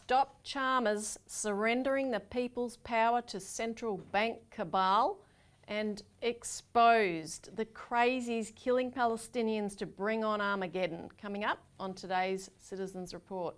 Stop Chalmers surrendering the people's power to central bank cabal, and Exposed, the Crazies killing Palestinians to bring on Armageddon. Coming up on today's Citizens Report.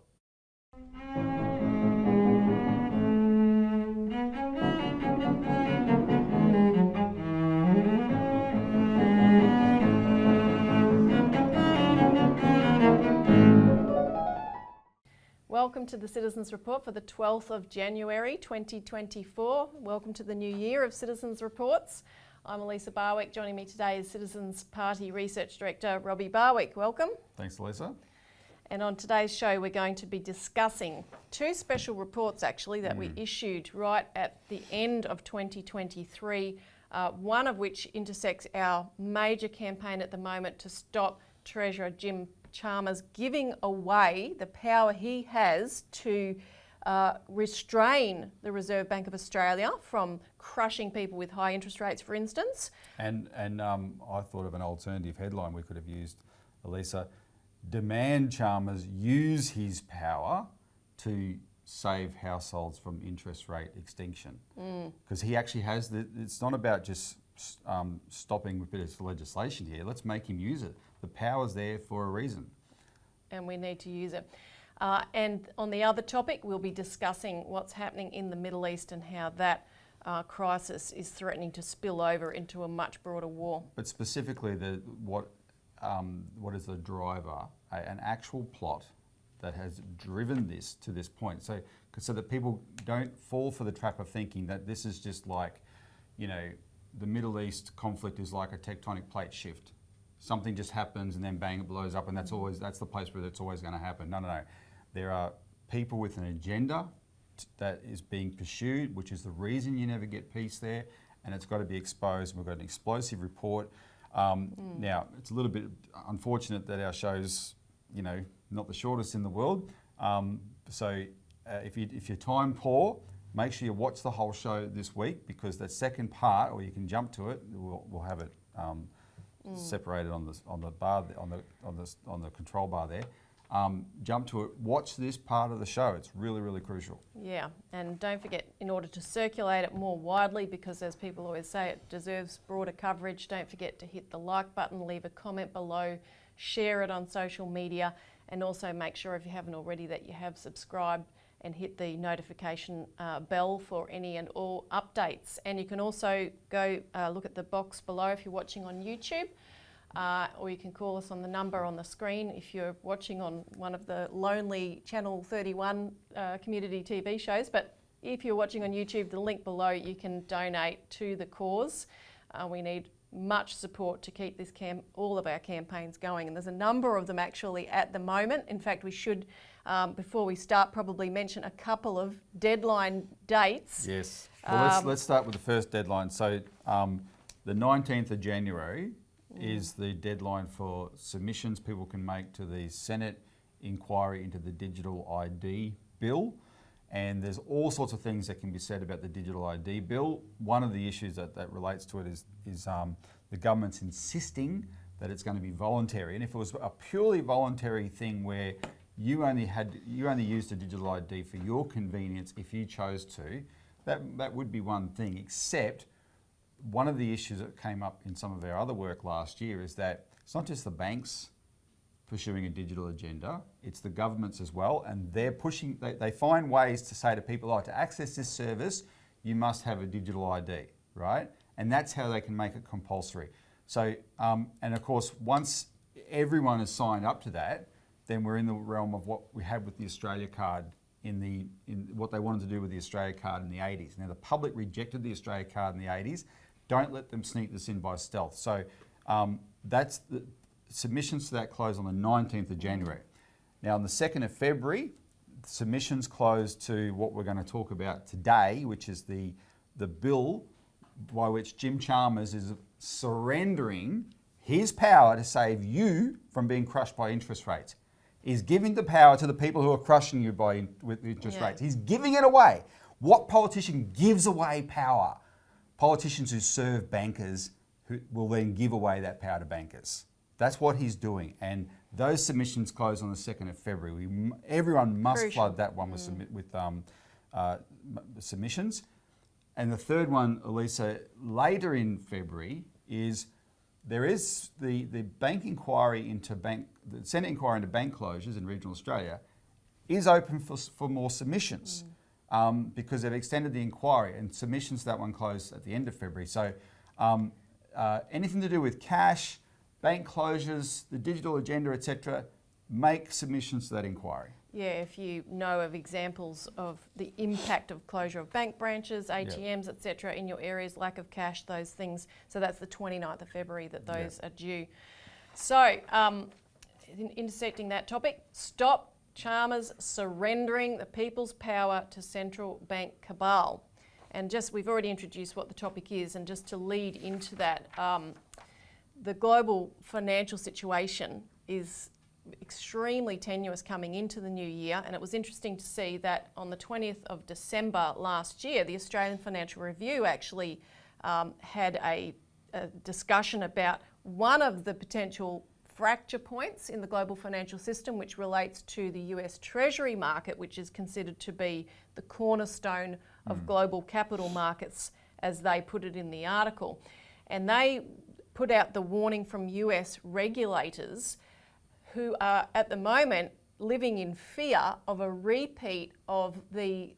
Welcome to the Citizens Report for the 12th of January 2024. Welcome to the new year of Citizens Reports. I'm Elisa Barwick. Joining me today is Citizens Party Research Director Robbie Barwick. Welcome. Thanks, Elisa. And on today's show we're going to be discussing two special reports actually that we issued right at the end of 2023, one of which intersects our major campaign at the moment to stop Treasurer Jim Chalmers giving away the power he has to restrain the Reserve Bank of Australia from crushing people with high interest rates, for instance. And I thought of an alternative headline we could have used, Elisa. Demand Chalmers use his power to save households from interest rate extinction. Because he actually has, it's not about just stopping with bits of legislation here. Let's make him use it. The power's there for a reason. And we need to use it. And on the other topic, we'll be discussing what's happening in the Middle East and how that crisis is threatening to spill over into a much broader war. But specifically, what is the driver? An actual plot that has driven this to this point. So that people don't fall for the trap of thinking that this is just like, you know, the Middle East conflict is like a tectonic plate shift. Something just happens and then bang, it blows up, and that's the place where it's always going to happen. No. There are people with an agenda that is being pursued, which is the reason you never get peace there, and it's got to be exposed. We've got an explosive report. Now, it's a little bit unfortunate that our show's, you know, not the shortest in the world. So if you're time poor, make sure you watch the whole show this week, because the second part, or you can jump to it, we'll have it separated on the bar on the control bar there. Jump to it. Watch this part of the show. It's really, really crucial. Yeah, and don't forget, in order to circulate it more widely, because as people always say, it deserves broader coverage, don't forget to hit the like button, leave a comment below, share it on social media, and also make sure, if you haven't already, that you have subscribed and hit the notification bell for any and all updates. And you can also go look at the box below if you're watching on YouTube, or you can call us on the number on the screen if you're watching on one of the lonely Channel 31 community TV shows. But if you're watching on YouTube, the link below, you can donate to the cause. We need much support to keep this all of our campaigns going, and there's a number of them actually at the moment. In fact, we should, before we start, probably mention a couple of deadline dates. Yes. Well, let's start with the first deadline. So the 19th of January is the deadline for submissions people can make to the Senate inquiry into the digital ID bill. And there's all sorts of things that can be said about the digital ID bill. One of the issues that relates to it is the government's insisting that it's going to be voluntary. And if it was a purely voluntary thing where you only used a digital ID for your convenience if you chose to, that would be one thing. Except one of the issues that came up in some of our other work last year is that it's not just the banks pursuing a digital agenda, it's the governments as well, and they're pushing, they find ways to say to people, oh, to access this service, you must have a digital ID, right? And that's how they can make it compulsory. So, and of course, once everyone has signed up to that, then we're in the realm of what we had with the Australia card in what they wanted to do with the Australia card in the 80s. Now, the public rejected the Australia card in the 80s. Don't let them sneak this in by stealth. So that's the submissions to that close on the 19th of January. Now, on the 2nd of February, submissions close to what we're going to talk about today, which is the bill by which Jim Chalmers is surrendering his power to save you from being crushed by interest rates. He's giving the power to the people who are crushing you with interest rates. He's giving it away. What politician gives away power? Politicians who serve bankers who will then give away that power to bankers. That's what he's doing, and Those submissions close on the 2nd of February. Everyone must Crucial. flood that one with, submissions. And the third one, Elisa, later in February there is the bank inquiry into the Senate inquiry into bank closures in regional Australia is open for more submissions because they've extended the inquiry, and submissions to that one closed at the end of February. So anything to do with cash, bank closures, the digital agenda, etc., make submissions to that inquiry. Yeah, if you know of examples of the impact of closure of bank branches, ATMs, etc., in your areas, lack of cash, those things. So that's the 29th of February that those are due. So, intersecting that topic, stop Chalmers surrendering the people's power to central bank cabal. And we've already introduced what the topic is, and just to lead into that, the global financial situation is extremely tenuous coming into the new year, and it was interesting to see that on the 20th of December last year, the Australian Financial Review actually had a discussion about one of the potential fracture points in the global financial system, which relates to the US Treasury market, which is considered to be the cornerstone of global capital markets, as they put it in the article. And they put out the warning from US regulators who are at the moment living in fear of a repeat of the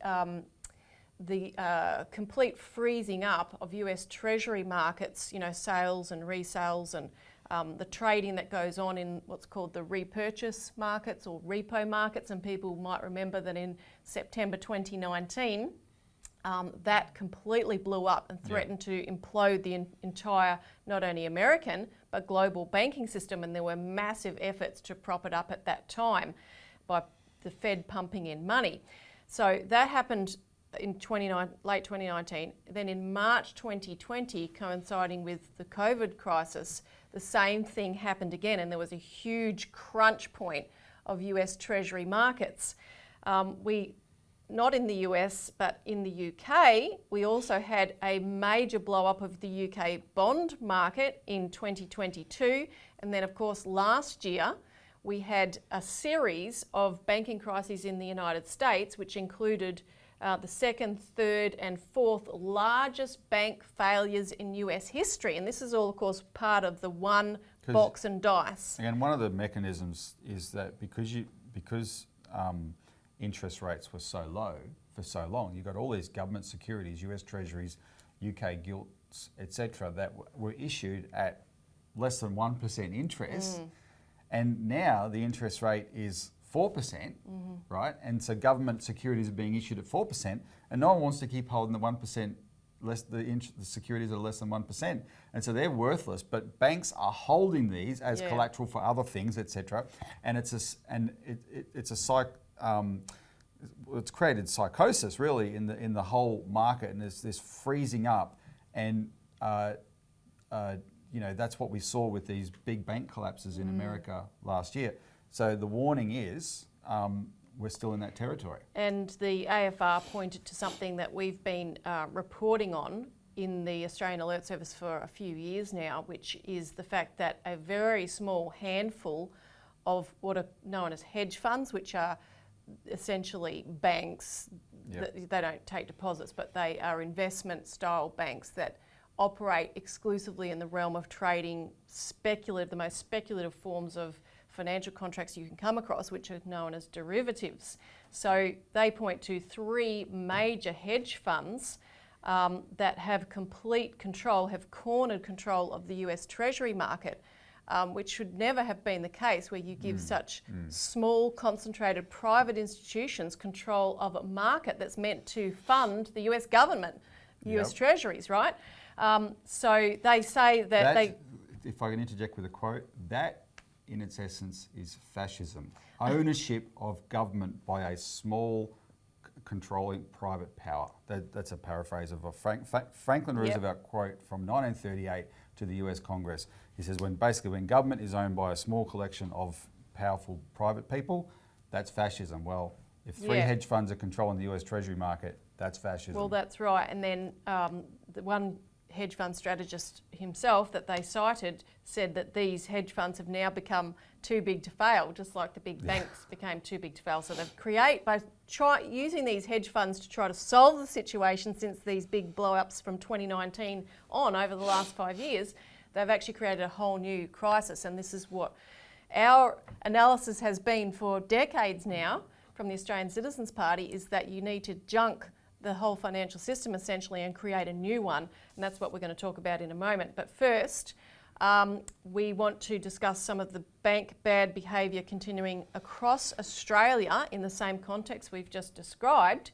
complete freezing up of US Treasury markets, sales and resales, and the trading that goes on in what's called the repurchase markets or repo markets. And people might remember that in September 2019, that completely blew up and threatened to implode the entire, not only American, but global banking system. And there were massive efforts to prop it up at that time by the Fed pumping in money. So that happened in late 2019. Then in March 2020, coinciding with the COVID crisis, the same thing happened again, and there was a huge crunch point of US Treasury markets. Not in the US, but in the UK, we also had a major blow up of the UK bond market in 2022. And then, of course, last year, we had a series of banking crises in the United States, which included the second, third, and fourth largest bank failures in US history. And this is all, of course, part of the one box and dice. And one of the mechanisms is that because interest rates were so low for so long, you got all these government securities, US Treasuries, UK gilts, etc., that were issued at less than 1% interest, and now the interest rate is 4%, right? And so government securities are being issued at 4%, and no one wants to keep holding the 1%, the securities are less than 1%, and so they're worthless. But banks are holding these as collateral for other things, etc. And it's created psychosis really in the whole market, and there's this freezing up, and that's what we saw with these big bank collapses in America last year. So the warning is we're still in that territory. And the AFR pointed to something that we've been reporting on in the Australian Alert Service for a few years now, which is the fact that a very small handful of what are known as hedge funds, which are essentially banks, they don't take deposits, but they are investment style banks that operate exclusively in the realm of trading the most speculative forms of financial contracts you can come across, which are known as derivatives. So they point to 3 major hedge funds that have complete control, have cornered control of the US Treasury market, which should never have been the case, where you give such small, concentrated private institutions control of a market that's meant to fund the US government, US Treasuries, right? So they say that if I can interject with a quote, that in its essence is fascism. Ownership of government by a small, controlling private power. That's a paraphrase of a Franklin Roosevelt quote from 1938 to the US Congress. He says, when government is owned by a small collection of powerful private people, that's fascism. Well, if 3 hedge funds are controlling the US Treasury market, that's fascism. Well, that's right. And then the one hedge fund strategist himself that they cited said that these hedge funds have now become too big to fail, just like the big banks became too big to fail. So they've using these hedge funds to try to solve the situation since these big blow-ups from 2019 on over the last 5 years, they've actually created a whole new crisis. And this is what our analysis has been for decades now from the Australian Citizens Party, is that you need to junk the whole financial system essentially and create a new one, and that's what we're going to talk about in a moment. But first, we want to discuss some of the bank bad behaviour continuing across Australia in the same context we've just described,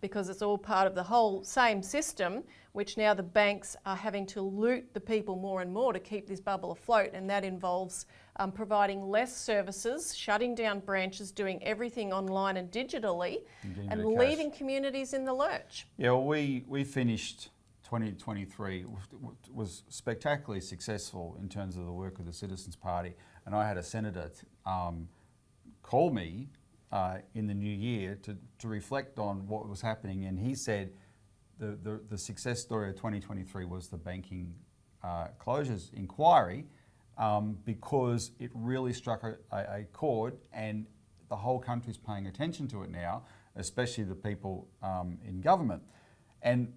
because it's all part of the whole same system, which now the banks are having to loot the people more and more to keep this bubble afloat, and that involves providing less services, shutting down branches, doing everything online and digitally, and leaving communities in the lurch. Yeah, well, we finished 2023 was spectacularly successful in terms of the work of the Citizens Party, and I had a senator call me in the new year to reflect on what was happening, and he said the success story of 2023 was the banking closures inquiry, because it really struck a chord, and the whole country's paying attention to it now, especially the people in government. And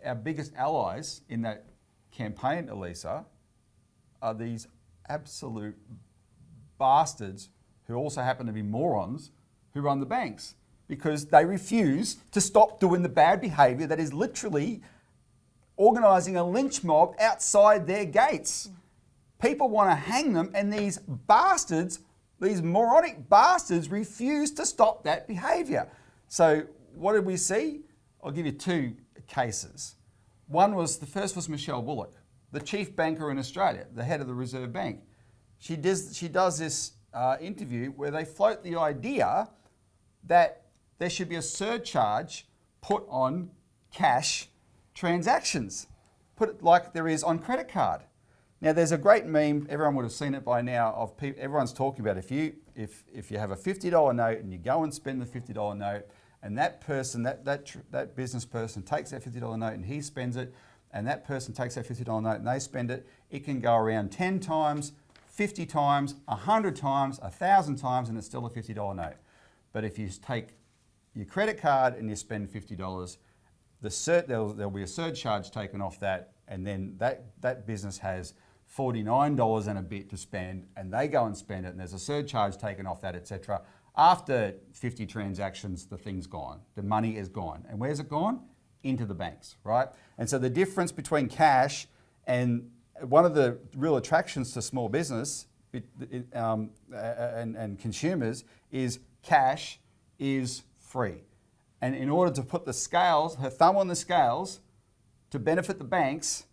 our biggest allies in that campaign, Elisa, are these absolute bastards who also happen to be morons who run the banks, because they refuse to stop doing the bad behaviour that is literally organising a lynch mob outside their gates. People want to hang them, and these bastards, these moronic bastards, refuse to stop that behaviour. So what did we see? I'll give you two cases. The first was Michelle Bullock, the chief banker in Australia, the head of the Reserve Bank. She does this interview where they float the idea that there should be a surcharge put on cash transactions, put it like there is on credit card. Now, there's a great meme, everyone would have seen it by now, of people, everyone's talking about if you have a $50 note and you go and spend the $50 note, and that person, that business person takes that $50 note and he spends it, and that person takes that $50 note and they spend it, it can go around 10 times, 50 times, 100 times, 1,000 times, and it's still a $50 note. But if you take your credit card and you spend $50, there'll be a surcharge taken off that, and then that business has $49 and a bit to spend, and they go and spend it, and there's a surcharge taken off that, etc. After 50 transactions, the thing's gone. The money is gone. And where's it gone? Into the banks, right? And so the difference between cash and one of the real attractions to small business and consumers is cash is free. And in order to put the scales, her thumb on the scales, to benefit the banks,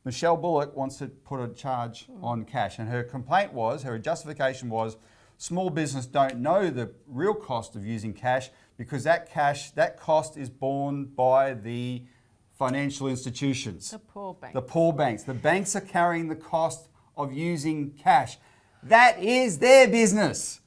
Michelle Bullock wants to put a charge on cash. And her complaint was, her justification was, small business don't know the real cost of using cash, because that cost is borne by the financial institutions. The poor banks. The poor banks. The banks are carrying the cost of using cash. That is their business.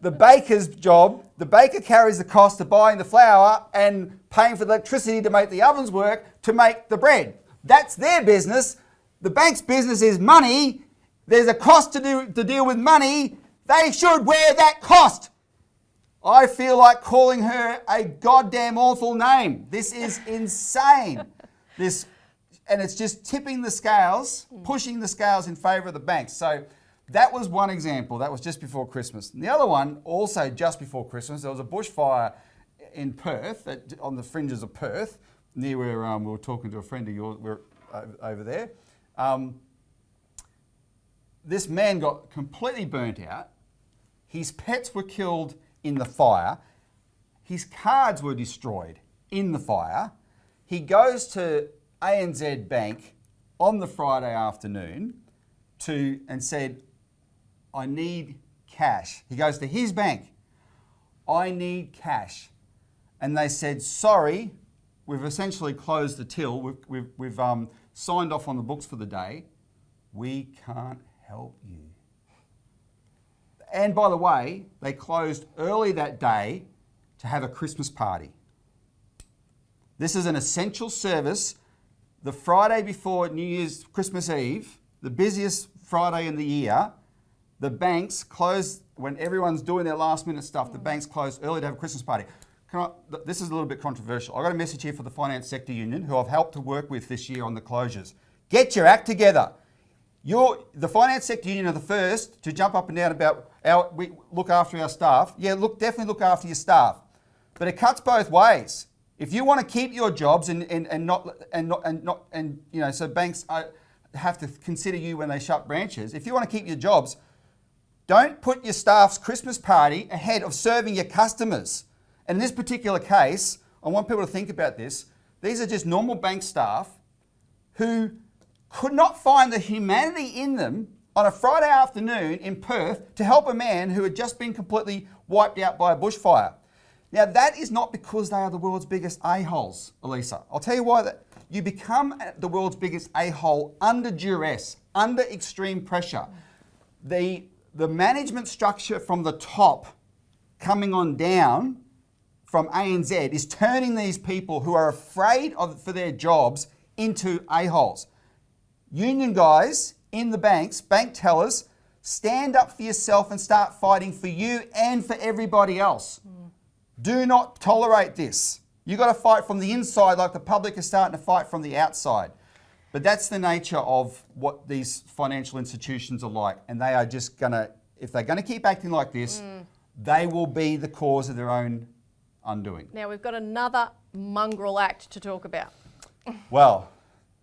The baker's job, the baker carries the cost of buying the flour and paying for the electricity to make the ovens work to make the bread. That's their business. The bank's business is money. There's a cost to deal with money. They should wear that cost. I feel like calling her a goddamn awful name. This is insane. And it's just tipping the scales, pushing the scales in favour of the banks. So that was one example. That was just before Christmas. And the other one, also just before Christmas, there was a bushfire in Perth, on the fringes of Perth, near where we were talking to a friend of yours over there. This man got completely burnt out. His pets were killed in the fire. His cards were destroyed in the fire. He goes to ANZ Bank on the Friday afternoon and said, I need cash. He goes to his bank. I need cash. And they said, sorry, we've essentially closed the till. We've signed off on the books for the day. We can't help you. And by the way, they closed early that day to have a Christmas party. This is an essential service. the Friday before New Year's, Christmas Eve, the busiest Friday in the year, the banks close when everyone's doing their last minute stuff. The banks close early to have a Christmas party. This is a little bit controversial. I've got a message here for the Finance Sector Union, who I've helped to work with this year on the closures. Get your act together. The Finance Sector Union are the first to jump up and down about we look after our staff. Yeah, definitely look after your staff. But it cuts both ways. If you want to keep your jobs so banks have to consider you when they shut branches. If you want to keep your jobs, don't put your staff's Christmas party ahead of serving your customers. And in this particular case, I want people to think about this. These are just normal bank staff who could not find the humanity in them on a Friday afternoon in Perth to help a man who had just been completely wiped out by a bushfire. Now, that is not because they are the world's biggest a-holes, Elisa. I'll tell you why. That you become the world's biggest a-hole under duress, under extreme pressure. The management structure from the top coming on down from ANZ is turning these people who are afraid for their jobs into a-holes. Union guys in the banks, bank tellers, stand up for yourself and start fighting for you and for everybody else. Do not tolerate this. You've got to fight from the inside like the public is starting to fight from the outside. But that's the nature of what these financial institutions are like. And they are just going to, if they're going to keep acting like this, they will be the cause of their own undoing. Now we've got another mongrel act to talk about. Well,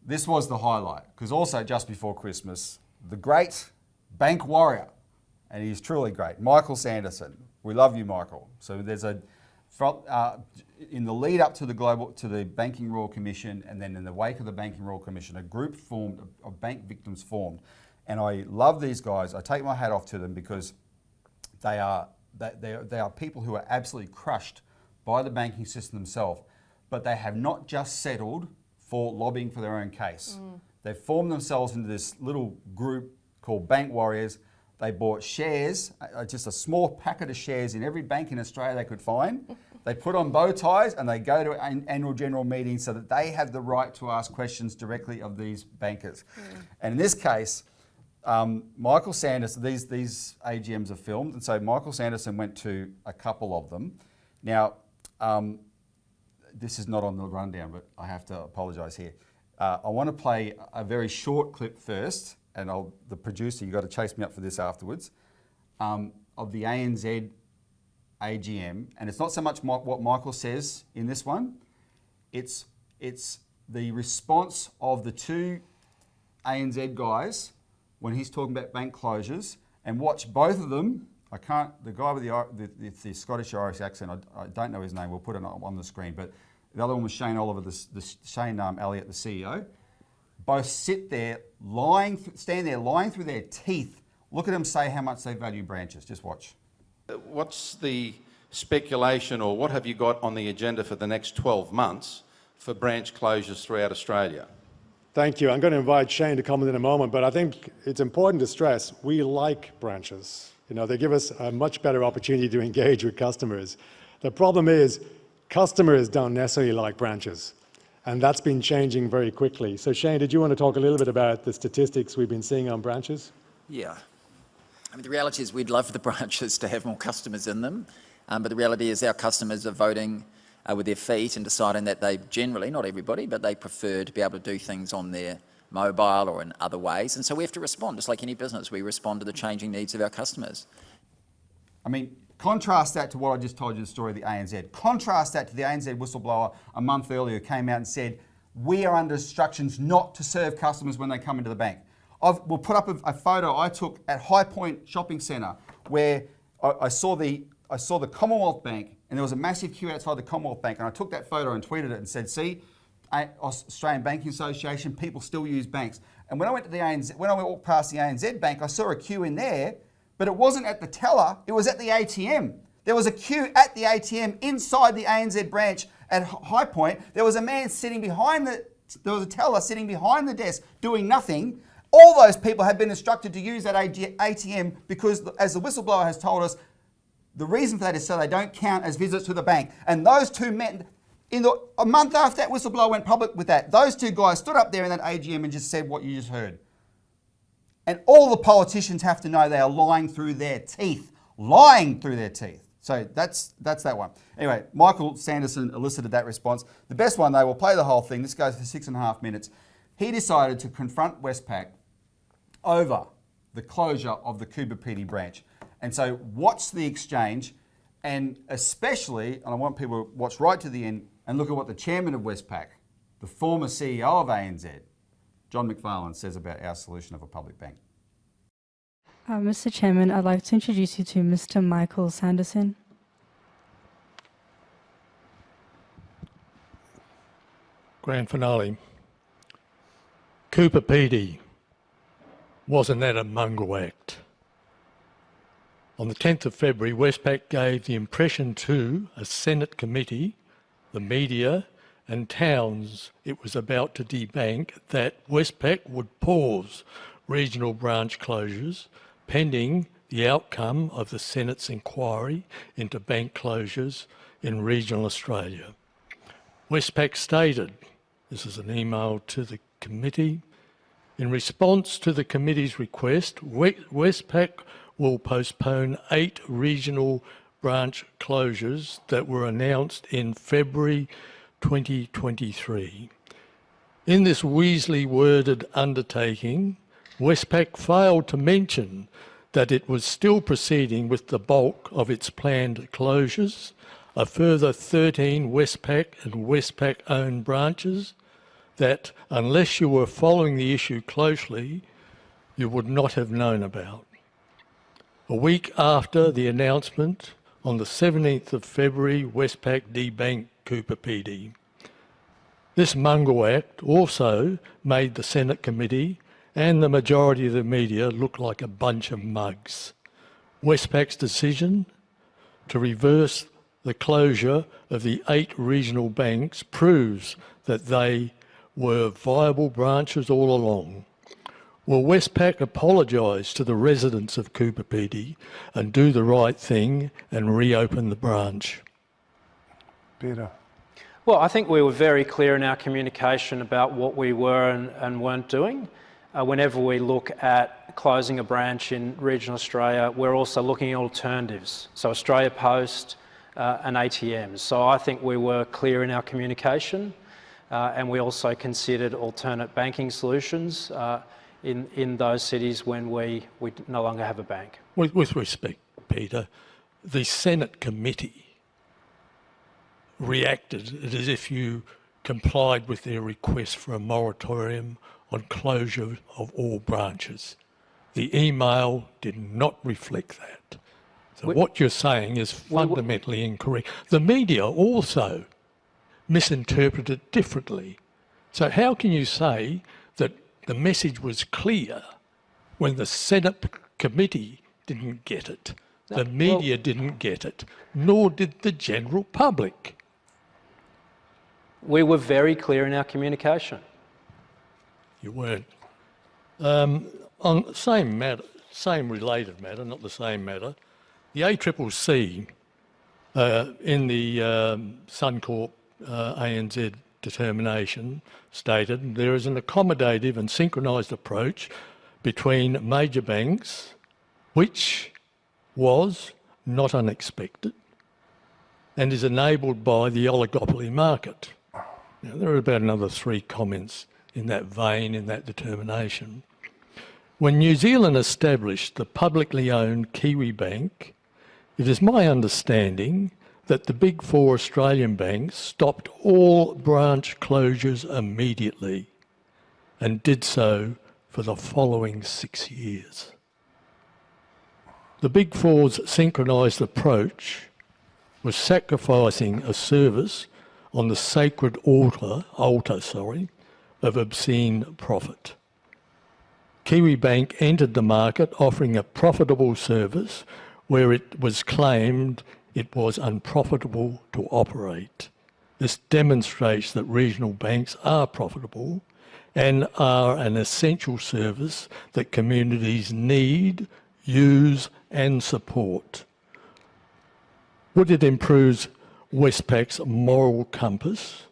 this was the highlight, because also just before Christmas, the great bank warrior, and he's truly great, Michael Sanderson. We love you, Michael. So there's in the lead up to the Banking Royal Commission, and then in the wake of the Banking Royal Commission, a group formed of bank victims formed, and I love these guys. I take my hat off to them because they are people who are absolutely crushed by the banking system themselves, but they have not just settled for lobbying for their own case. They've formed themselves into this little group called Bank Warriors. They bought shares, just a small packet of shares in every bank in Australia they could find. They put on bow ties and they go to annual general meetings so that they have the right to ask questions directly of these bankers. And in this case, Michael Sanderson, these AGMs are filmed, and so Michael Sanderson went to a couple of them. Now, this is not on the rundown, but I have to apologise here. I want to play a very short clip first, and the producer, you've got to chase me up for this afterwards, of the ANZ AGM. And it's not so much what Michael says in this one, it's the response of the two ANZ guys when he's talking about bank closures, and watch both of them. The guy with the Scottish-Irish accent, I don't know his name, we'll put it on the screen, but the other one was Shane Oliver, Shane Elliott, the CEO. Both stand there lying through their teeth. Look at them say how much they value branches. Just watch. What's the speculation, or what have you got on the agenda for the next 12 months for branch closures throughout Australia? Thank you. I'm going to invite Shane to comment in a moment, but I think it's important to stress we like branches. You know, they give us a much better opportunity to engage with customers. The problem is customers don't necessarily like branches, and that's been changing very quickly. So Shane, did you want to talk a little bit about the statistics we've been seeing on branches? Yeah. I mean, the reality is we'd love for the branches to have more customers in them, but the reality is our customers are voting with their feet and deciding that they generally, not everybody, but they prefer to be able to do things on their mobile or in other ways. And so we have to respond, just like any business. We respond to the changing needs of our customers. I mean, contrast that to what I just told you, the story of the ANZ. Contrast that to the ANZ whistleblower a month earlier who came out and said, we are under instructions not to serve customers when they come into the bank. We'll put up a photo I took at High Point Shopping Centre where I saw the Commonwealth Bank, and there was a massive queue outside the Commonwealth Bank, and I took that photo and tweeted it and said, see, Australian Banking Association, people still use banks. And when I went to the ANZ, when I walked past the ANZ Bank, I saw a queue in there, but it wasn't at the teller, it was at the ATM. There was a queue at the ATM inside the ANZ branch at High Point. There was a man sitting behind there was a teller sitting behind the desk doing nothing. All those people have been instructed to use that ATM because, as the whistleblower has told us, the reason for that is so they don't count as visits to the bank. And those two men, A month after that whistleblower went public with that, those two guys stood up there in that AGM and just said what you just heard. And all the politicians have to know they are lying through their teeth. Lying through their teeth. So that's that one. Anyway, Michael Sanderson elicited that response. The best one, though, we'll play the whole thing. This goes for 6.5 minutes. He decided to confront Westpac over the closure of the Cooper Pedy branch. And so watch the exchange, and especially, and I want people to watch right to the end and look at what the chairman of Westpac, the former CEO of ANZ, John McFarlane, says about our solution of a public bank. Mr. Chairman, I'd like to introduce you to Mr. Michael Sanderson. Grand finale. Cooper Pedy, wasn't that a mongrel act? On the 10th of February, Westpac gave the impression to a Senate committee, the media and towns it was about to debank that Westpac would pause regional branch closures pending the outcome of the Senate's inquiry into bank closures in regional Australia. Westpac stated, this is an email to the committee, in response to the committee's request, Westpac will postpone 8 regional branch closures that were announced in February 2023. In this weaselly worded undertaking, Westpac failed to mention that it was still proceeding with the bulk of its planned closures, a further 13 Westpac and Westpac-owned branches that, unless you were following the issue closely, you would not have known about. A week after the announcement, on the 17th of February, Westpac debanked Cooper Pedy. This mongrel act also made the Senate committee and the majority of the media look like a bunch of mugs. Westpac's decision to reverse the closure of the 8 regional banks proves that they were viable branches all along. Will Westpac apologise to the residents of Cooper Pedy and do the right thing and reopen the branch? Peter. Well, I think we were very clear in our communication about what we were and weren't doing. Whenever we look at closing a branch in regional Australia, we're also looking at alternatives, so Australia Post and ATMs. So I think we were clear in our communication, and we also considered alternate banking solutions in those cities when we no longer have a bank. With respect, Peter, the Senate committee reacted as if you complied with their request for a moratorium on closure of all branches. The email did not reflect that. So what you're saying is fundamentally incorrect. The media also misinterpreted it differently. So how can you say that the message was clear when the Senate committee didn't get it, the media didn't get it, nor did the general public? We were very clear in our communication. You weren't. On same matter, same related matter, not the same matter, the ACCC in the Suncorp ANZ determination stated there is an accommodative and synchronised approach between major banks, which was not unexpected and is enabled by the oligopoly market. Now, there are about another 3 comments in that vein, in that determination. When New Zealand established the publicly owned Kiwi Bank, it is my understanding that the big 4 Australian banks stopped all branch closures immediately and did so for the following 6 years. The big 4's synchronised approach was sacrificing a service on the sacred altar of obscene profit. Kiwi Bank entered the market offering a profitable service where it was claimed it was unprofitable to operate. This demonstrates that regional banks are profitable and are an essential service that communities need, use and support. Would it improve Westpac's moral compass,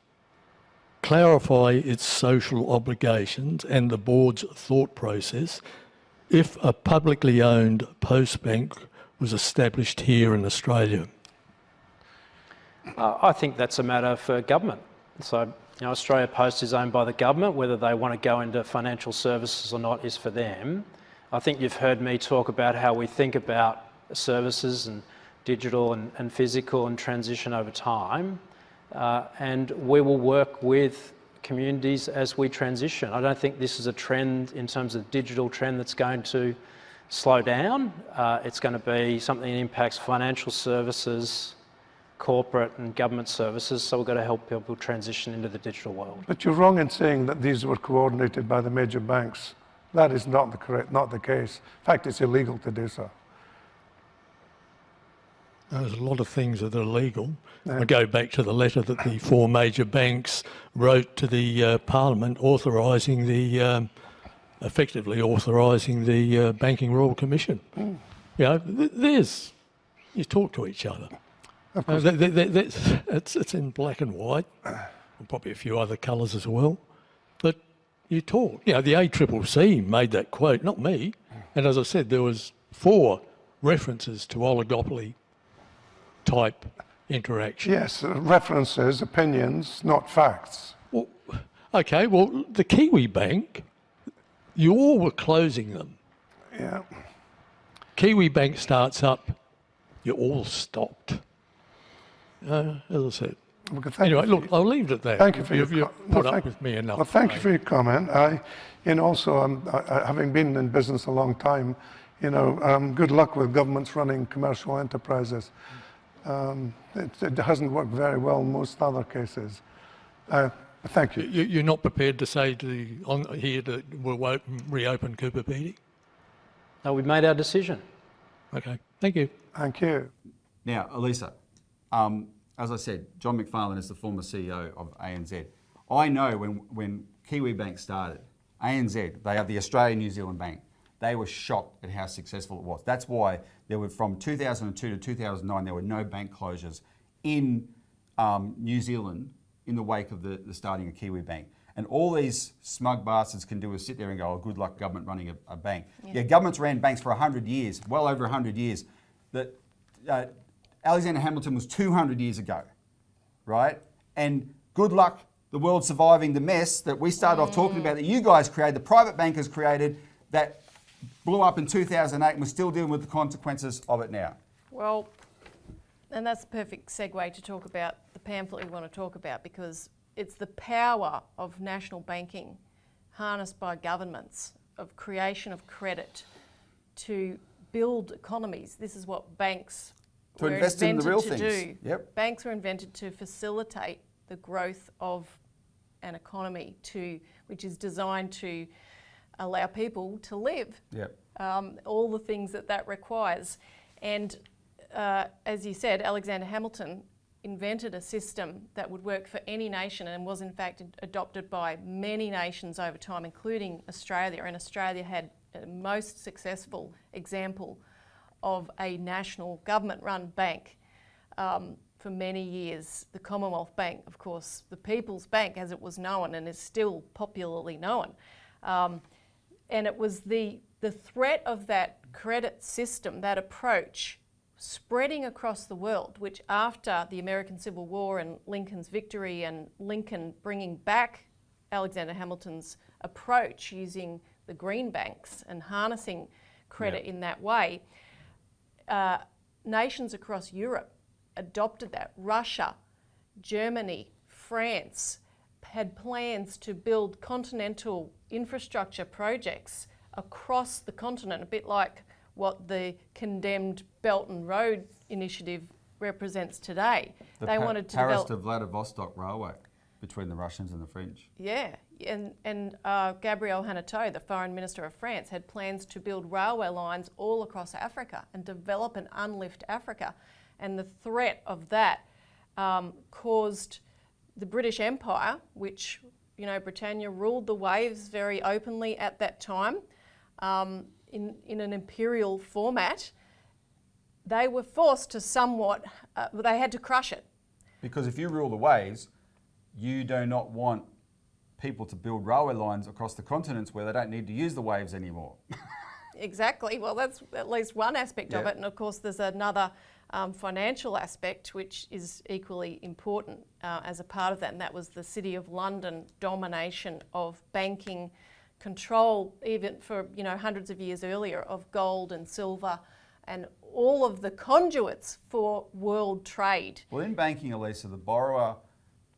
clarify its social obligations and the board's thought process if a publicly owned post bank was established here in Australia? I think that's a matter for government. So, Australia Post is owned by the government. Whether they want to go into financial services or not is for them. I think you've heard me talk about how we think about services and digital and physical and transition over time. And we will work with communities as we transition. I don't think this is a trend in terms of digital trend that's going to slow down. It's going to be something that impacts financial services, corporate and government services, so we've got to help people transition into the digital world. But you're wrong in saying that these were coordinated by the major banks. That is not the case. In fact, it's illegal to do so. There's a lot of things that are illegal. I go back to the letter that the 4 major banks wrote to the Parliament authorising the, effectively authorising the Banking Royal Commission. You talk to each other. It's in black and white, and probably a few other colours as well. But you talk. The ACCC made that quote, not me. And as I said, there was 4 references to oligopoly type interaction. Yes, references, opinions, not facts. Well, okay, well, the Kiwi Bank, you all were closing them. Yeah. Kiwi Bank starts up, you all stopped. As I said. Anyway, look, I'll leave it at that. Thank you for You've your put up with me enough. Well, thank you for your comment. Also, having been in business a long time, good luck with governments running commercial enterprises. It hasn't worked very well in most other cases. Thank you. You're not prepared to say here that we'll reopen Cooper Pedy? No, we've made our decision. Okay, thank you. Thank you. Now, Elisa, as I said, John McFarlane is the former CEO of ANZ. I know when Kiwi Bank started, ANZ, they are the Australian New Zealand Bank, they were shocked at how successful it was. That's why there were, from 2002 to 2009, there were no bank closures in New Zealand in the wake of the starting of Kiwi Bank. And all these smug bastards can do is sit there and go, oh, good luck government running a bank. Yeah, governments ran banks for 100 years, well over 100 years. Alexander Hamilton was 200 years ago, right? And good luck the world surviving the mess that we started off talking about, that you guys created, the private bankers created, that blew up in 2008, and we're still dealing with the consequences of it now. Well, and that's the perfect segue to talk about the pamphlet we want to talk about, because it's the power of national banking harnessed by governments, of creation of credit to build economies. This is what banks to invest in the real to things. Do. Yep. Banks were invented to facilitate the growth of an economy, which is designed to allow people to live. Yep. All the things that requires. And as you said, Alexander Hamilton invented a system that would work for any nation, and was in fact adopted by many nations over time, including Australia. And Australia had a most successful example of a national government-run bank for many years. The Commonwealth Bank, of course, the People's Bank as it was known and is still popularly known. And it was the threat of that credit system, that approach, spreading across the world, which after the American Civil War and Lincoln's victory and Lincoln bringing back Alexander Hamilton's approach using the green banks and harnessing credit in that way, nations across Europe adopted that. Russia, Germany, France had plans to build continental infrastructure projects across the continent, a bit like what the condemned Belt and Road Initiative represents today. They wanted to Paris develop to Vladivostok Railway between the Russians and the French. Yeah, and Gabriel Hanotaux, the Foreign Minister of France, had plans to build railway lines all across Africa and develop and unlift Africa. And the threat of that caused the British Empire, which, Britannia ruled the waves very openly at that time, in an imperial format. They were forced to they had to crush it. Because if you rule the waves, you do not want people to build railway lines across the continents where they don't need to use the waves anymore. Exactly. Well, that's at least one aspect of Yeah. it. And of course, there's another financial aspect which is equally important as a part of that, and that was the City of London domination of banking control, even for hundreds of years earlier, of gold and silver and all of the conduits for world trade. Well, in banking, Elisa, the borrower,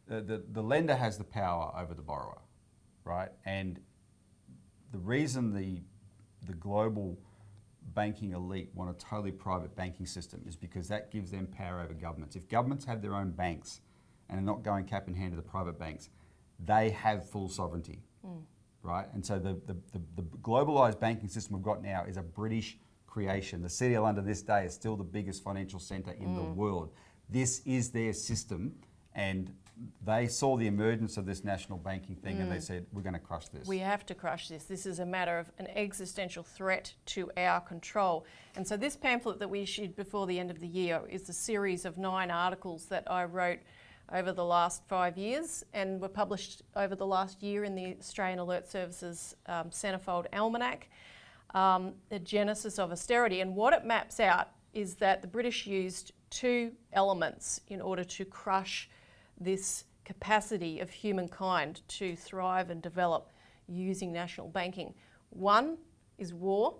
the lender has the power over the borrower, right? And the reason the global banking elite want a totally private banking system is because that gives them power over governments. If governments have their own banks and are not going cap in hand to the private banks, they have full sovereignty, right? And so the globalised banking system we've got now is a British creation. The City of London this day is still the biggest financial centre in the world. This is their system, and they saw the emergence of this national banking thing and they said, we're going to crush this. We have to crush this. This is a matter of an existential threat to our control. And so this pamphlet that we issued before the end of the year is a series of 9 articles that I wrote over the last 5 years and were published over the last year in the Australian Alert Services Centrefold Almanac, the genesis of austerity. And what it maps out is that the British used 2 elements in order to crush this capacity of humankind to thrive and develop using national banking. One is war,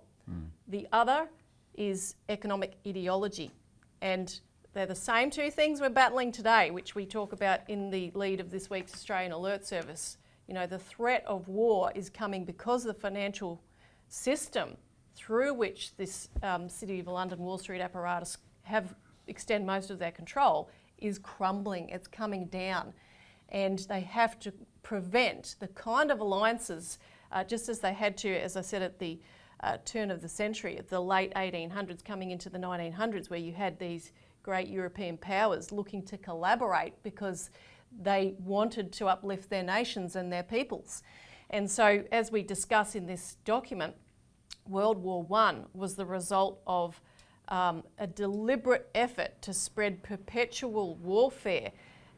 the other is economic ideology. And they're the same 2 things we're battling today, which we talk about in the lead of this week's Australian Alert Service. The threat of war is coming because the financial system through which this City of London Wall Street apparatus extend most of their control is crumbling, it's coming down. And they have to prevent the kind of alliances, just as they had to, as I said, at the turn of the century, at the late 1800s coming into the 1900s, where you had these great European powers looking to collaborate because they wanted to uplift their nations and their peoples. And so, as we discuss in this document, World War I was the result of a deliberate effort to spread perpetual warfare.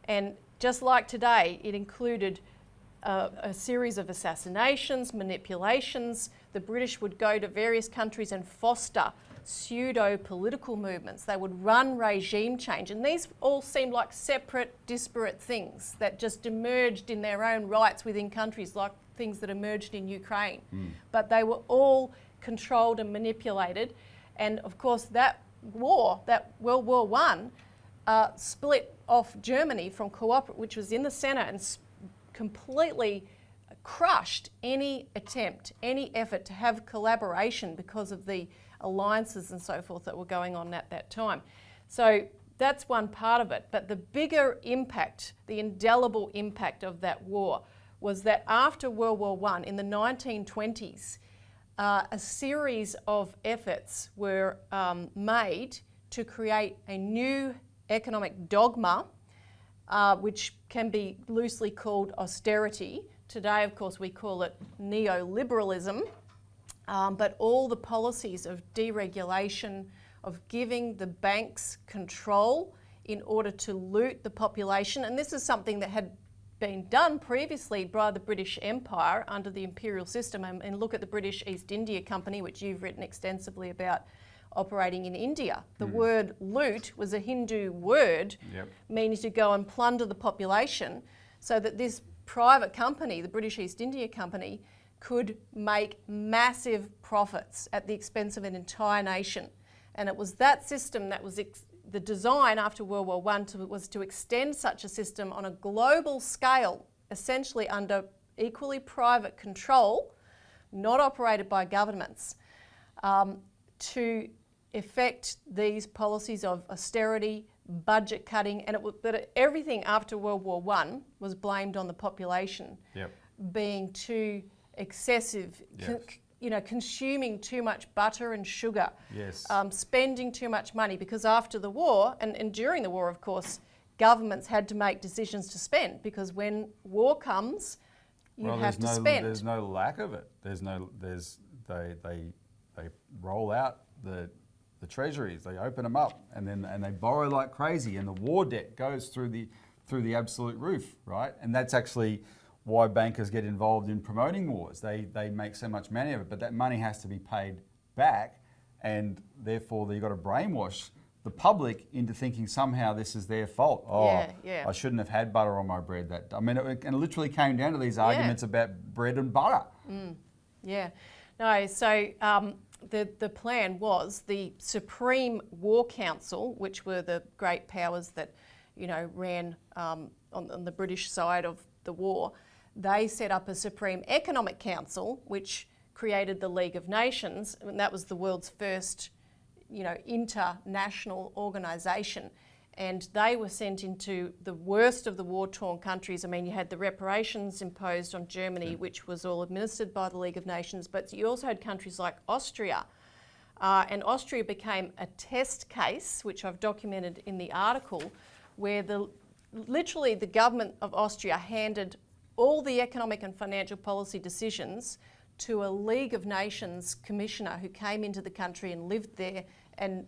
And just like today, it included a series of assassinations, manipulations. The British would go to various countries and foster pseudo-political movements. They would run regime change. And these all seemed like separate, disparate things that just emerged in their own rights within countries, like things that emerged in Ukraine. But they were all controlled and manipulated. And of course, that war, that World War I, split off Germany from which was in the centre, and completely crushed any attempt, any effort to have collaboration because of the alliances and so forth that were going on at that time. So that's one part of it. But the bigger impact, the indelible impact of that war, was that after World War I, in the 1920s, a series of efforts were made to create a new economic dogma, which can be loosely called austerity. Today, of course, we call it neoliberalism, but all the policies of deregulation, of giving the banks control in order to loot the population, and this is something that had been done previously by the British Empire under the imperial system. And look at the British East India Company, which you've written extensively about, operating in India. The word loot was a Hindu word, meaning to go and plunder the population, so that this private company, the British East India Company, could make massive profits at the expense of an entire nation. And it was that system that was the design after World War I was to extend such a system on a global scale, essentially under equally private control, not operated by governments, to effect these policies of austerity, budget cutting, and everything after World War I was blamed on the population being too excessive, consuming too much butter and sugar, spending too much money, because after the war, and during the war, of course, governments had to make decisions to spend, because when war comes, you have to spend. There's no lack of it. They roll out the the treasuries. They open them up and they borrow like crazy, and the war debt goes through the absolute roof, right? And that's actually why bankers get involved in promoting wars. They make so much money of it, but that money has to be paid back, and therefore you've got to brainwash the public into thinking somehow this is their fault. I shouldn't have had butter on my bread. It literally came down to these arguments about bread and butter. No, so the plan was the Supreme War Council, which were the great powers that, ran on the British side of the war. They set up a Supreme Economic Council, which created the League of Nations, and that was the world's first, international organisation. And they were sent into the worst of the war-torn countries. I mean, you had the reparations imposed on Germany, which was all administered by the League of Nations, but you also had countries like Austria. And Austria became a test case, which I've documented in the article, where literally the government of Austria handed all the economic and financial policy decisions to a League of Nations commissioner who came into the country and lived there, and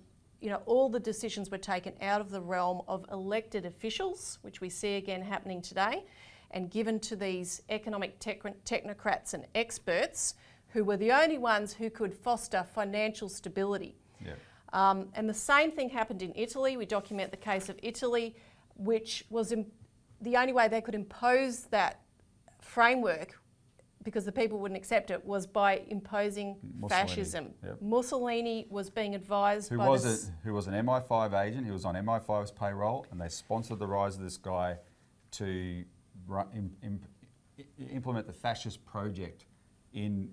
all the decisions were taken out of the realm of elected officials, which we see again happening today, and given to these economic technocrats and experts who were the only ones who could foster financial stability. And the same thing happened in Italy. We document the case of Italy, which was the only way they could impose that framework, because the people wouldn't accept it, was by imposing fascism. Mussolini was being advised who was an MI5 agent. He was on MI5's payroll, and they sponsored the rise of this guy to implement the fascist project in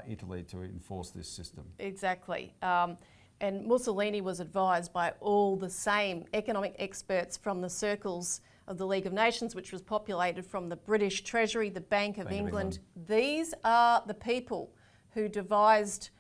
Italy to enforce this system. Exactly. And Mussolini was advised by all the same economic experts from the circles of the League of Nations, which was populated from the British Treasury, the Bank of England. These are the people who devised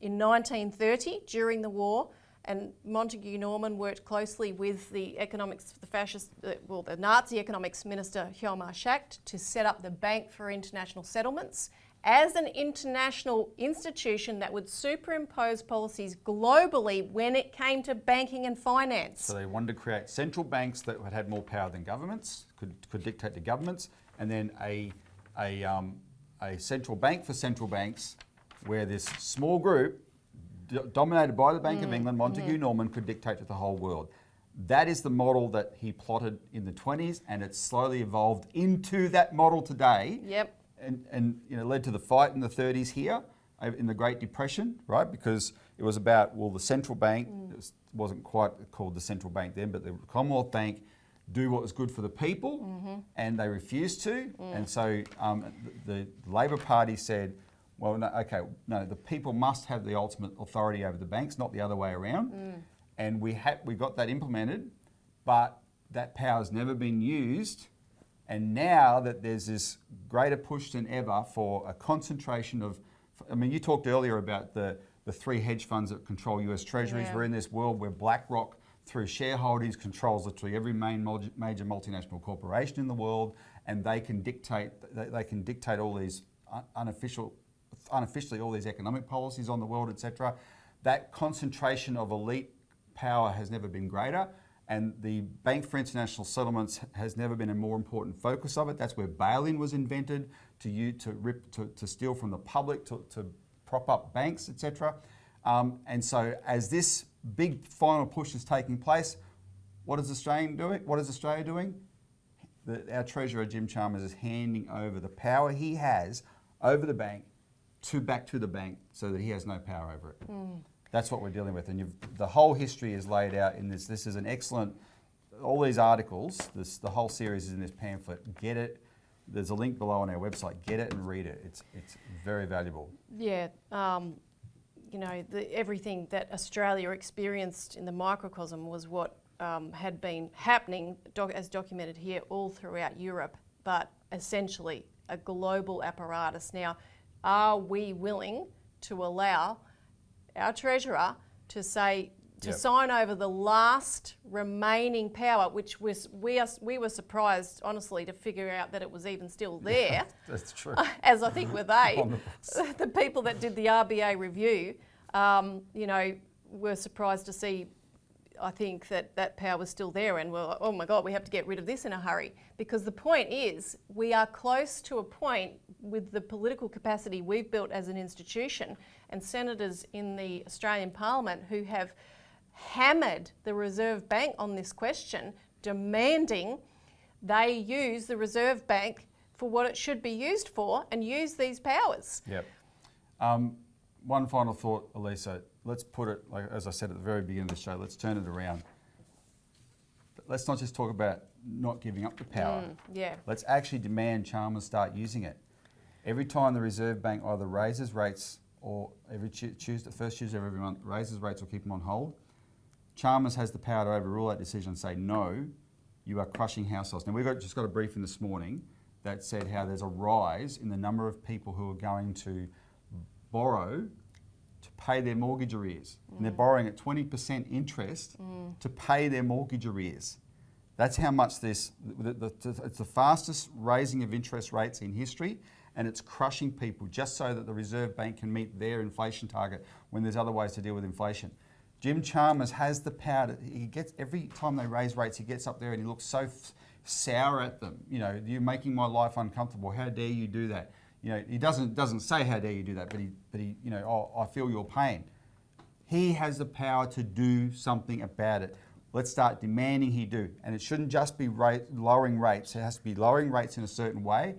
in 1930, during the war, and Montague Norman worked closely with the the Nazi economics minister Hjalmar Schacht to set up the Bank for International Settlements as an international institution that would superimpose policies globally when it came to banking and finance. So they wanted to create central banks that had more power than governments, could dictate to governments, and then a central bank for central banks, where this small group, dominated by the Bank of England, Montague Norman, could dictate to the whole world. That is the model that he plotted in the 20s, and it's slowly evolved into that model today. And led to the fight in the 30s here, in the Great Depression, right? Because it was about, the central bank, it wasn't quite called the central bank then, but the Commonwealth Bank do what was good for the people, and they refused to. And so the Labor Party said, the people must have the ultimate authority over the banks, not the other way around. And we got that implemented, but that power's never been used. And now that there's this greater push than ever for a concentration of, you talked earlier about the three hedge funds that control US Treasuries. We're in this world where BlackRock, through shareholdings, controls literally every major multinational corporation in the world, and they can dictate all these unofficially all these economic policies on the world, etc. That concentration of elite power has never been greater. And the Bank for International Settlements has never been a more important focus of it. That's where bail-in was invented, to steal from the public, to prop up banks, etc. And so as this big final push is taking place, what is Australia doing? Our Treasurer, Jim Chalmers, is handing over the power he has over the bank back to the bank, so that he has no power over it. That's what we're dealing with, and the whole history is laid out in this. This is an excellent, all these articles, the whole series is in this pamphlet. Get it. There's a link below on our website. Get it and read it. It's very valuable. Everything that Australia experienced in the microcosm was what had been happening, as documented here, all throughout Europe, but essentially a global apparatus. Now, are we willing to allow our Treasurer to sign over the last remaining power, which we were surprised, honestly, to figure out that it was even still there. That's true. As I think were they, the people that did the RBA review, were surprised to see, I think, that power was still there, and we're like, oh my God, we have to get rid of this in a hurry. Because the point is, we are close to a point with the political capacity we've built as an institution, and senators in the Australian Parliament who have hammered the Reserve Bank on this question, demanding they use the Reserve Bank for what it should be used for and use these powers. Yep. One final thought, Elisa. Let's put it, like as I said at the very beginning of the show, let's turn it around. But let's not just talk about not giving up the power. Yeah. Let's actually demand Chalmers start using it. Every time the Reserve Bank either raises rates or every first Tuesday of every month raises rates or keep them on hold, Chalmers has the power to overrule that decision and say, no, you are crushing households. Now, just got a briefing this morning that said how there's a rise in the number of people who are going to borrow to pay their mortgage arrears. And they're borrowing at 20% interest to pay their mortgage arrears. That's how much it's the fastest raising of interest rates in history, and it's crushing people just so that the Reserve Bank can meet their inflation target when there's other ways to deal with inflation. Jim Chalmers has the power every time they raise rates, he gets up there and he looks so sour at them. You know, you're making my life uncomfortable. How dare you do that? You know, he doesn't say how dare you do that, but he you know, oh, I feel your pain. He has the power to do something about it. Let's start demanding he do. And it shouldn't just be lowering rates. It has to be lowering rates in a certain way.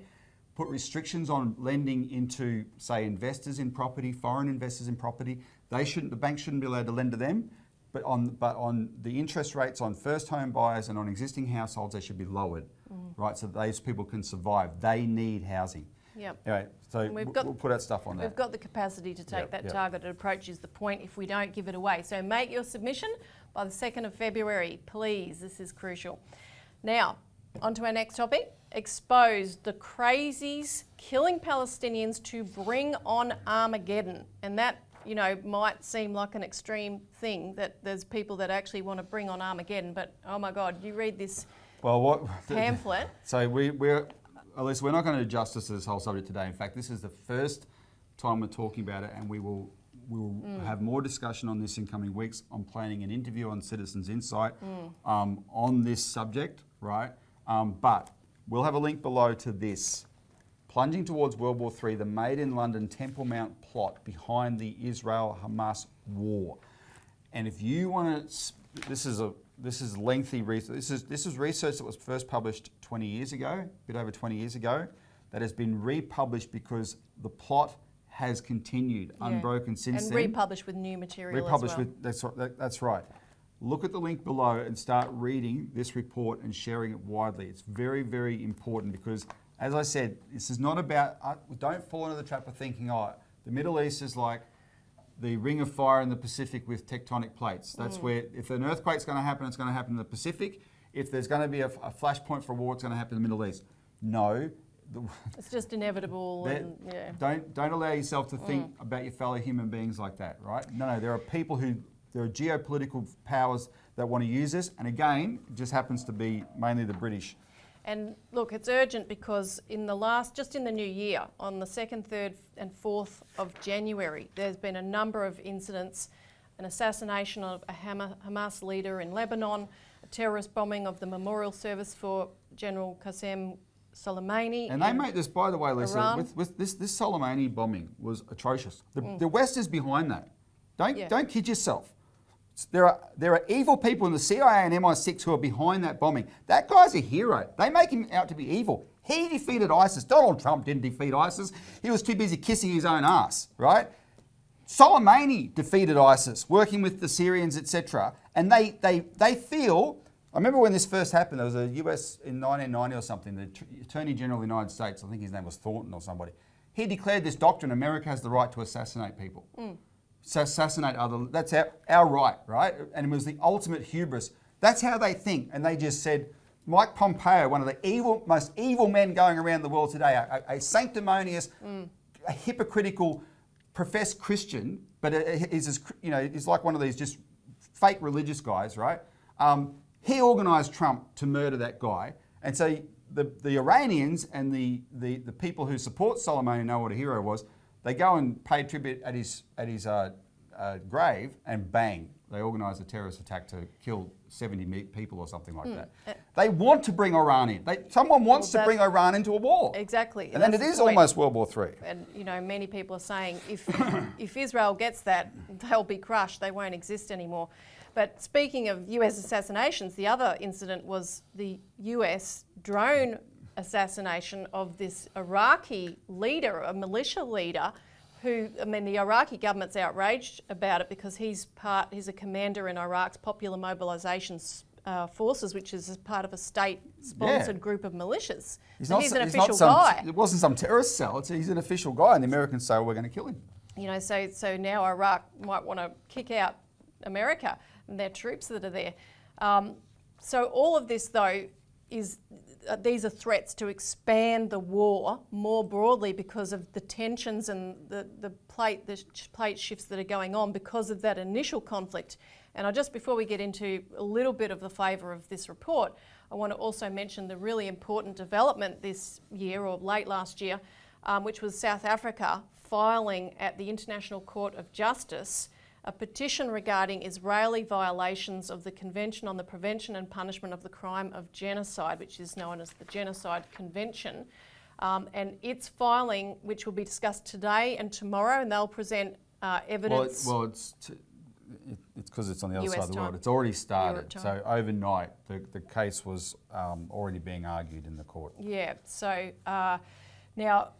Put restrictions on lending into, say, investors in property, foreign investors in property. The bank shouldn't be allowed to lend to them. But on the interest rates on first home buyers and on existing households, they should be lowered, right? So that those people can survive. They need housing. Yep. Anyway, so we'll put out stuff on that. We've got the capacity to take that targeted approach is the point if we don't give it away. So make your submission by the 2nd of February, please. This is crucial. Now, on to our next topic. Exposed, the crazies killing Palestinians to bring on Armageddon. And that, you know, might seem like an extreme thing, that there's people that actually want to bring on Armageddon, but oh my God, you read this pamphlet. So Elisa, we're not going to do justice to this whole subject today. In fact, this is the first time we're talking about it, and we will have more discussion on this in coming weeks. I'm planning an interview on Citizens Insight on this subject, right? But we'll have a link below to this. Plunging towards World War III, the Made in London Temple Mount plot behind the Israel-Hamas war. And if you want to, this is lengthy research. This is research that was first published 20 years ago, a bit over 20 years ago, that has been republished because the plot has continued unbroken since then. And republished with new material republished as well. That's right. Look at the link below and start reading this report and sharing it widely. It's very, very important because, as I said, this is not about, don't fall into the trap of thinking, oh, the Middle East is like the ring of fire in the Pacific with tectonic plates. That's where, if an earthquake's going to happen, it's going to happen in the Pacific. If there's going to be a flashpoint for a war, it's going to happen in the Middle East. No. It's just inevitable. Don't allow yourself to think about your fellow human beings like that, right? No, there are people there are geopolitical powers that want to use this, and again, it just happens to be mainly the British. And look, it's urgent because just in the new year, on the 2nd, 3rd and 4th of January, there's been a number of incidents, an assassination of a Hamas leader in Lebanon, a terrorist bombing of the memorial service for General Qasem Soleimani. And they make this, by the way, Lisa, Iran. with this Soleimani bombing was atrocious. The West is behind that. Don't kid yourself. There are evil people in the CIA and MI6 who are behind that bombing. That guy's a hero. They make him out to be evil. He defeated ISIS. Donald Trump didn't defeat ISIS. He was too busy kissing his own ass, right? Soleimani defeated ISIS, working with the Syrians, etc. And they feel, I remember when this first happened, there was a US in 1990 or something, the Attorney General of the United States, I think his name was Thornton or somebody, he declared this doctrine, America has the right to assassinate people. Assassinate other, that's our right? And it was the ultimate hubris. That's how they think. And they just said, Mike Pompeo, one of the most evil men going around the world today, a sanctimonious, a hypocritical, professed Christian, but he's like one of these just fake religious guys, right? He organised Trump to murder that guy. And so the Iranians and the people who support Soleimani know what a hero was. They go and pay tribute at his grave, and bang, they organise a terrorist attack to kill 70 people or something like that. They want to bring Iran in. Someone wants to bring Iran into a war. Exactly. And then it is almost World War III. And, you know, many people are saying if Israel gets that, they'll be crushed. They won't exist anymore. But speaking of US assassinations, the other incident was the US drone assassination of this Iraqi leader, a militia leader, who, I mean, the Iraqi government's outraged about it because he's a commander in Iraq's Popular Mobilisation Forces, which is part of a state-sponsored group of militias. He's an official guy. It wasn't some terrorist cell. He's an official guy, and the Americans say, well, we're going to kill him. You know, so now Iraq might want to kick out America and their troops that are there. So all of this, though, is these are threats to expand the war more broadly because of the tensions and the plate shifts that are going on because of that initial conflict. And before we get into a little bit of the flavour of this report, I want to also mention the really important development this year or late last year, which was South Africa filing at the International Court of Justice a petition regarding Israeli violations of the Convention on the Prevention and Punishment of the Crime of Genocide, which is known as the Genocide Convention. And its filing, which will be discussed today and tomorrow, and they'll present evidence. It's because it's on the other side of the world. time. It's already started. Europe So overnight, the case was already being argued in the court. Yeah, so now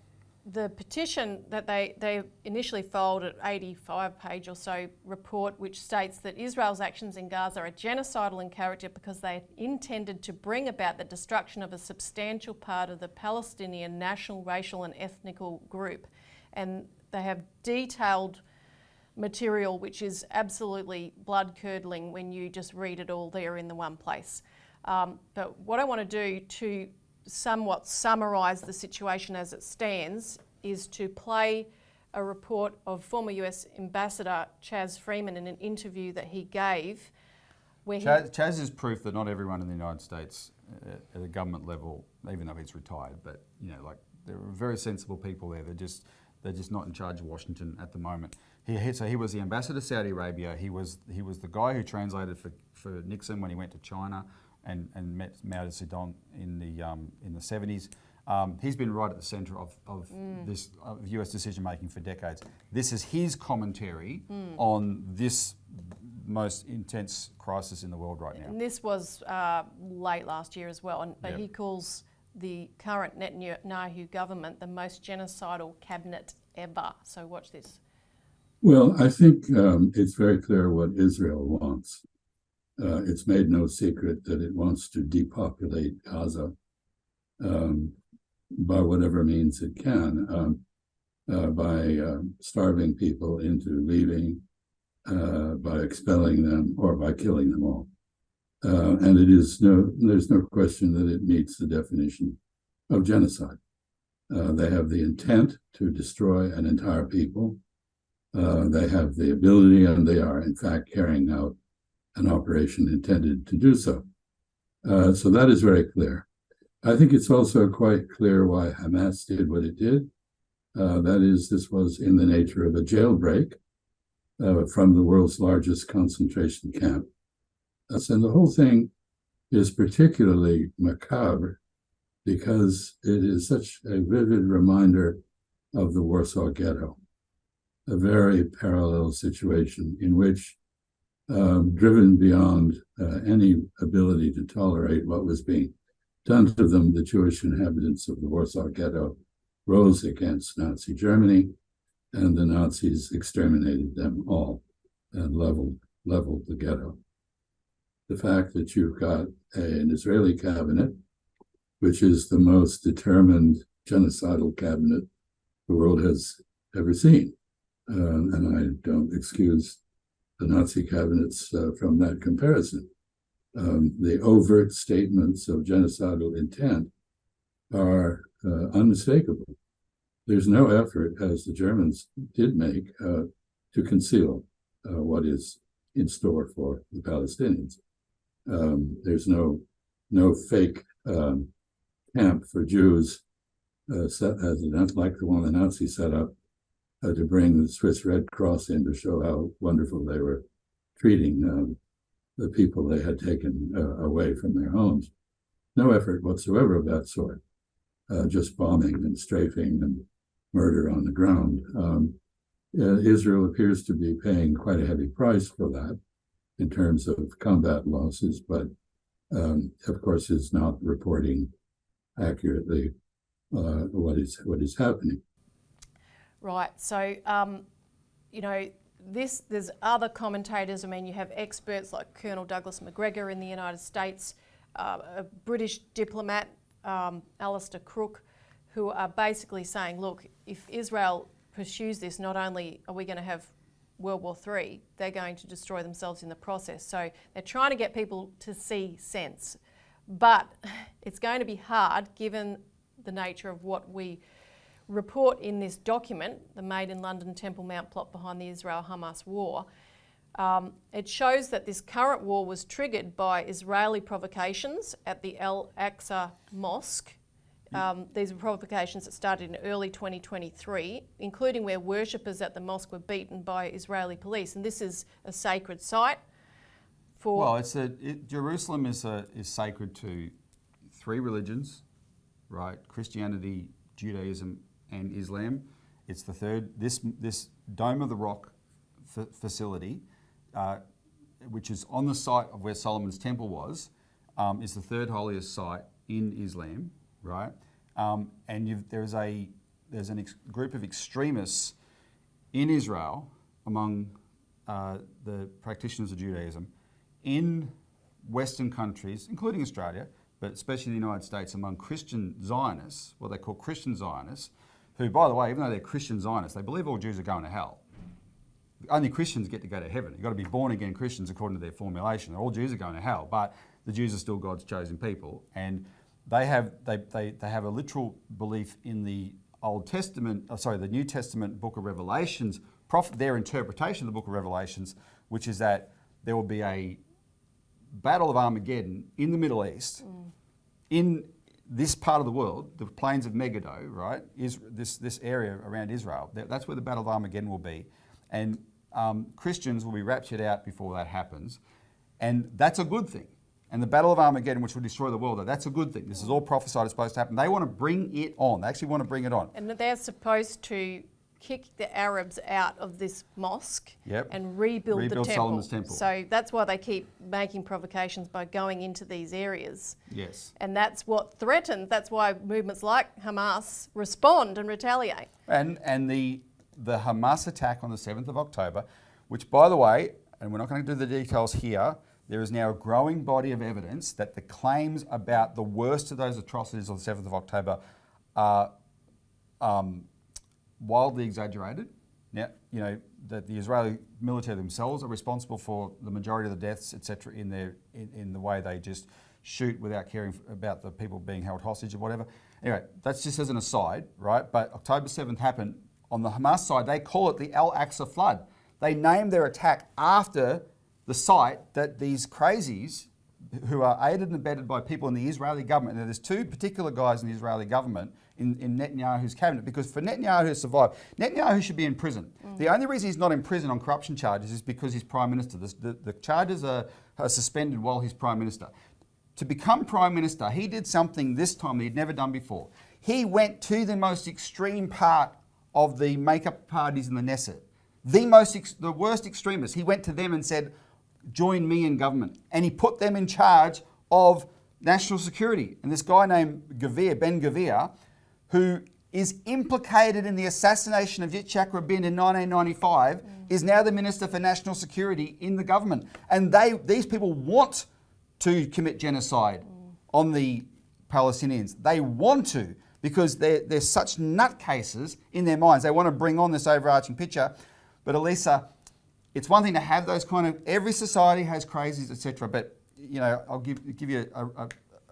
the petition that they initially filed an 85-page or so report which states that Israel's actions in Gaza are genocidal in character because they intended to bring about the destruction of a substantial part of the Palestinian national, racial and ethnical group. And they have detailed material which is absolutely blood-curdling when you just read it all there in the one place. But what I want to do to somewhat summarise the situation as it stands is to play a report of former US Ambassador Chaz Freeman in an interview that he gave. Where Chaz is proof that not everyone in the United States at a government level, even though he's retired, but you know, like there are very sensible people there. They're just not in charge of Washington at the moment. So he was the ambassador to Saudi Arabia. He was the guy who translated for Nixon when he went to China and met Mao Zedong in the 70s. He's been right at the centre of this US decision making for decades. This is his commentary on this most intense crisis in the world right now. And this was late last year as well. But he calls the current Netanyahu government the most genocidal cabinet ever. So watch this. Well, I think it's very clear what Israel wants. It's made no secret that it wants to depopulate Gaza by whatever means it can, by starving people into leaving, by expelling them, or by killing them all. And there's no question that it meets the definition of genocide. They have the intent to destroy an entire people. They have the ability, and they are in fact carrying out an operation intended to do so. So that is very clear. I think it's also quite clear why Hamas did what it did. That is, this was in the nature of a jailbreak from the world's largest concentration camp. And the whole thing is particularly macabre because it is such a vivid reminder of the Warsaw Ghetto, a very parallel situation in which, driven beyond any ability to tolerate what was being done to them, the Jewish inhabitants of the Warsaw Ghetto rose against Nazi Germany, and the Nazis exterminated them all and leveled the ghetto. The fact that you've got an Israeli cabinet, which is the most determined genocidal cabinet the world has ever seen, and I don't excuse the Nazi cabinets from that comparison. The overt statements of genocidal intent are unmistakable. There's no effort, as the Germans did make, to conceal what is in store for the Palestinians. There's no fake camp for Jews set as like the one the Nazis set up to bring the Swiss Red Cross in to show how wonderful they were treating the people they had taken away from their homes. No effort whatsoever of that sort, just bombing and strafing and murder on the ground. Israel appears to be paying quite a heavy price for that in terms of combat losses, but of course is not reporting accurately what is happening. Right. So, you know, there's other commentators. I mean, you have experts like Colonel Douglas Macgregor in the United States, a British diplomat, Alistair Crook, who are basically saying, look, if Israel pursues this, not only are we going to have World War III, they're going to destroy themselves in the process. So they're trying to get people to see sense. But it's going to be hard given the nature of what we report in this document, the Made in London Temple Mount plot behind the Israel-Hamas war. It shows that this current war was triggered by Israeli provocations at the Al-Aqsa Mosque. These were provocations that started in early 2023, including where worshippers at the mosque were beaten by Israeli police. And this is a sacred site for... Well, Jerusalem is sacred to three religions, right? Christianity, Judaism, and Islam. It's the third. This Dome of the Rock facility, which is on the site of where Solomon's temple was, is the third holiest site in Islam, right? And there's a group of extremists in Israel among the practitioners of Judaism in Western countries, including Australia, but especially the United States, among Christian Zionists, what they call Christian Zionists, who, by the way, even though they're Christian Zionists, they believe all Jews are going to hell. Only Christians get to go to heaven. You've got to be born again Christians according to their formulation. All Jews are going to hell, but the Jews are still God's chosen people, and they have a literal belief in the the New Testament book of Revelations, their interpretation of the book of Revelations, which is that there will be a battle of Armageddon in the Middle East, in this part of the world, the plains of Megiddo, right, is this area around Israel. That's where the battle of Armageddon will be, and Christians will be raptured out before that happens, and that's a good thing. And the battle of Armageddon, which will destroy the world, that's a good thing. This is all prophesied, it's supposed to happen. They want to bring it on. They actually want to bring it on. And they're supposed to kick the Arabs out of this mosque and rebuild the temple. Solomon's temple. So that's why they keep making provocations by going into these areas. Yes. And that's what threatens, that's why movements like Hamas respond and retaliate. And the Hamas attack on the 7th of October, which, by the way, and we're not going to do the details here, there is now a growing body of evidence that the claims about the worst of those atrocities on the 7th of October are wildly exaggerated. Now, you know, that the Israeli military themselves are responsible for the majority of the deaths, etc., in the way they just shoot without caring about the people being held hostage or whatever. Anyway, that's just as an aside, right? But October 7th happened. On the Hamas side, they call it the Al-Aqsa flood. They named their attack after the site that these crazies, who are aided and abetted by people in the Israeli government, and there's two particular guys in the Israeli government in Netanyahu's cabinet, because for Netanyahu to survive, Netanyahu should be in prison. The only reason he's not in prison on corruption charges is because he's prime minister. The charges are suspended while he's prime minister. To become prime minister, he did something this time that he'd never done before. He went to the most extreme part of the make-up parties in the Knesset, the worst extremists. He went to them and said, join me in government. And he put them in charge of national security. And this guy named Ben Gvir, who is implicated in the assassination of Yitzhak Rabin in 1995, is now the Minister for National Security in the government. And these people want to commit genocide on the Palestinians. They want to, because they're such nutcases in their minds. They want to bring on this overarching picture. But Elisa, it's one thing to have those kind of, every society has crazies, etc. But, you know, I'll give you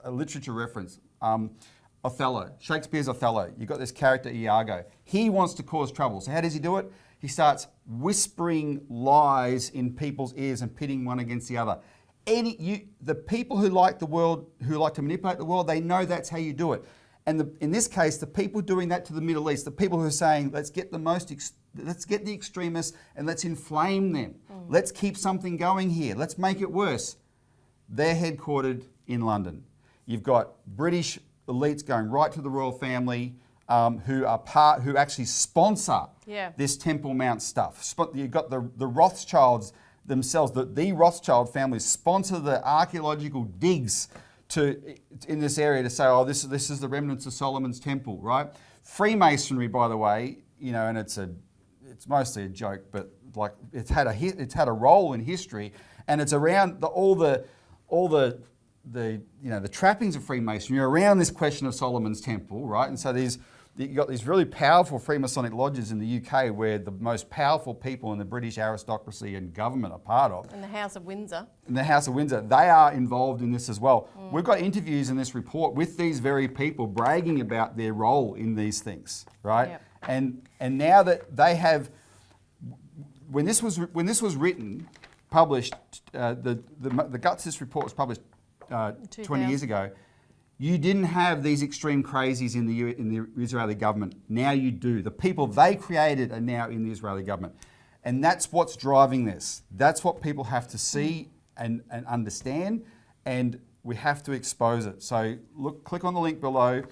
a literature reference. Othello, Shakespeare's Othello. You've got this character Iago. He wants to cause trouble. So how does he do it? He starts whispering lies in people's ears and pitting one against the other. The people who like the world, who like to manipulate the world, they know that's how you do it. And in this case, the people doing that to the Middle East, the people who are saying, let's get the extremists and let's inflame them. Let's keep something going here. Let's make it worse. They're headquartered in London. You've got British elites going right to the royal family, who actually sponsor this Temple Mount stuff. You've got the Rothschilds themselves. The Rothschild family sponsor the archaeological digs in this area to say, oh, this is the remnants of Solomon's temple, right? Freemasonry, by the way, and it's mostly a joke, but like it's had a role in history, and it's around all the trappings of Freemasonry around this question of Solomon's temple, right? And so you've got these really powerful Freemasonic lodges in the UK where the most powerful people in the British aristocracy and government are part of. And the House of Windsor. And the House of Windsor, they are involved in this as well. We've got interviews in this report with these very people bragging about their role in these things, right? Yep. And now that they have, when this was written, published, the guts of this report was published 20 years ago. You didn't have these extreme crazies in the Israeli government. Now you do. The people they created are now in the Israeli government. And that's what's driving this. That's what people have to see and understand, and we have to expose it. So click on the link below,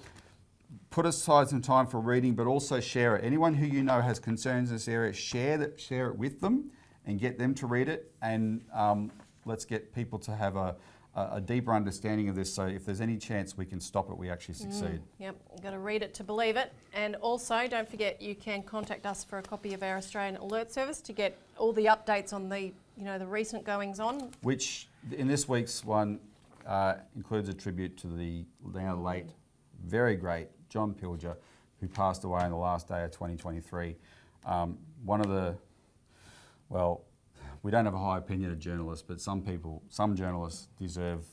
put aside some time for reading, but also share it. Anyone who you know has concerns in this area, share it with them and get them to read it, and let's get people to have a deeper understanding of this, so if there's any chance we can stop it, we actually succeed. Yep, you've got to read it to believe it. And also, don't forget, you can contact us for a copy of our Australian Alert Service to get all the updates on the recent goings on. Which, in this week's one, includes a tribute to the now late, very great John Pilger, who passed away on the last day of 2023. We don't have a high opinion of journalists, but some journalists deserve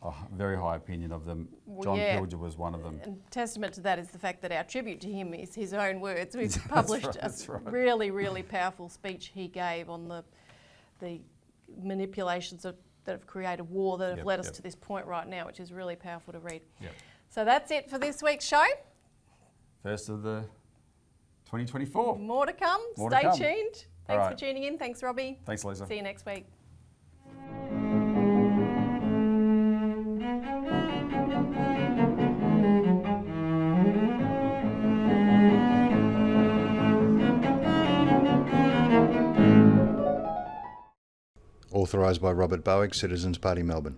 a very high opinion of them. John Pilger was one of them. And testament to that is the fact that our tribute to him is his own words. We've published a really, really powerful speech he gave on the manipulations that have created war that have led us to this point right now, which is really powerful to read. Yep. So that's it for this week's show. First of the 2024. More to come. Stay tuned. Thanks for tuning in. Thanks, Robbie. Thanks, Elisa. See you next week. Authorised by Robert Barwick, Citizens Party, Melbourne.